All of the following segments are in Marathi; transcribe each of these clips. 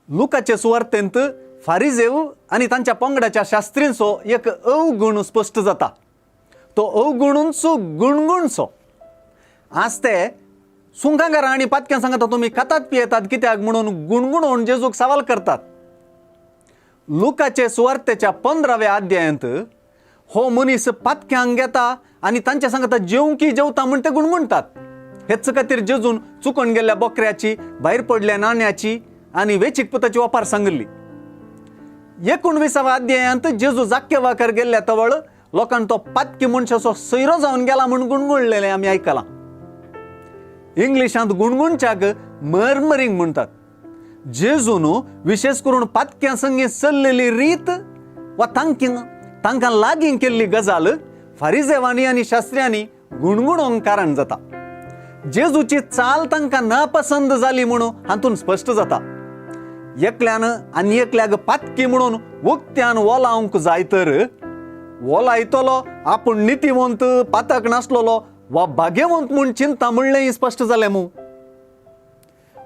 लुकाचे सुवार्तेंत फारिजेव आणि तांच्या पंगडाच्या शास्त्रींचो एक अवगुण स्पष्ट जाता. तो अवगुणूंचो गुणगुणचो. आज ते सुंकांगारां आणि पातक्यां सांगता तुम्ही खातात पियेतात कित्याक म्हणून गुणगुणोवन जेजूक सवाल करतात. लुकाचे सुवार्तेच्या 15व्या अध्यायांत हो मनीस पातक्यांक घेता आणि तांच्या सांगता जेवंकी जेवता म्हण ते गुणगुणतात. हेच खातीर जेजून चुकून गेल्ल्या बोकऱ्याची, भायर पडल्या नाण्याची आणि वेचीक पुताची वापार सांगली. 19व्या अध्यायांत जेजू जाक्के वाकार गेल्ल्या तवळ लोकांनी तो पातकी मनशाचो सैरो जावन गेला म्हणून गुणगुणलेले आमी आयकलां. इंग्लिशांत गुणगुणच्याक मर्मरिंग म्हणटात. जेजून विशेष करून पातक्यां संगी चल्लेली रीत वा तांकां लागीं केल्ली गजाल फारिजेवांनी आनी शास्त्र्यांनी गुणगुणोवंक कारण जाता. जेजूची चाल तांकां नापसंद जाली म्हणून हातून स्पश्ट जाता. एकल्यान आनी एकल्याक पातकी म्हणून उक्त्यान वोलावंक जाय तर वोलायतलो आपूण नितीवंत पातक नासलोलो वा भाग्यवंत म्हूण चिंता म्हणलें स्पश्ट जालें मू.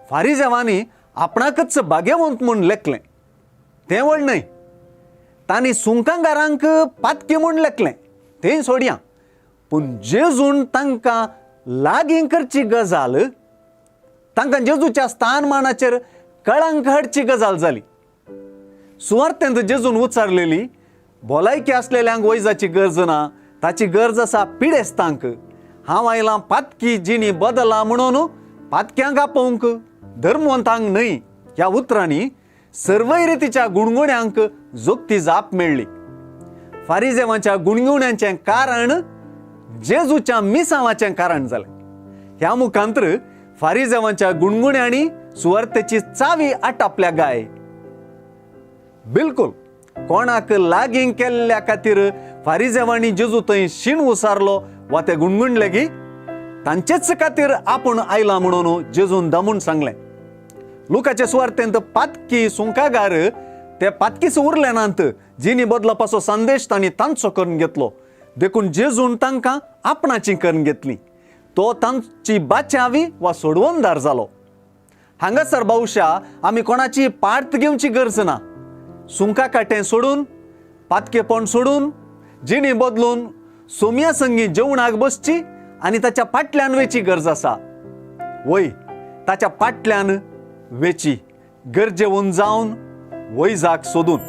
फारिजेवांनी आपणाकच भाग्यवंत म्हूण लेखलें. तें व्हड न्हय. तांणी सुंकांगारांक पातकी म्हूण लेखलें तें सोडया. पूण जेजून तांकां लागीं करची गजाल, तांकां जेजूच्या स्थानमानाचेर कळंक हाडची गजाल जाली. सुवार्तेंत जेजून उच्चारलेली भलायकी असलेल्यांक वैजाची गरज ना, ताची गरज आसा पिडेस्तांक. हांव आयलां पातकी जिणी बदला म्हणून पातक्यांक आपोवंक, धर्मवंतांक न्हय. ह्या उतरांनी सर्वय रितीच्या गुणगुण्यांक जोगती जाप मेळ्ळी. फारिजेवांच्या गुणगुण्यांचें कारण जेजूच्या मिसावाचें कारण जालें. ह्या मुखांतर फारिजेवांच्या गुणगुण्यांनी सुवार्तेची चावी आटापल्या गाय. बिलकुल कोणाक लागीं केल्ल्या खातीर फारिजेवांनी जेजू थंय शीण उसारलो वा ते गुणगुणले की तांचेच खातीर आपूण आयला म्हणून जेजून दमून सांगलें. लुकाचे सुवार्तेंत पातकी सुंकागार ते पातकीच उरले नात. जिणी बदलपाचो संदेश तांणी तांचो करून घेतलो. देखून जेजून तांकां आपणाची करून घेतली. तो तांची बाचावी वा सोडवणदार जालो. हांगासर भौशा आमी कोणाची पार्त घेवची गरज ना. सुंका काटें सोडून, पातकेपण सोडून, जिणी बदलून सोमया संगी जेवणाक बसची आनी ताच्या फाटल्यान वेची गरज आसा. वय ताच्या फाटल्यान वेची, गरजेवून जावन वैजाक सोदून.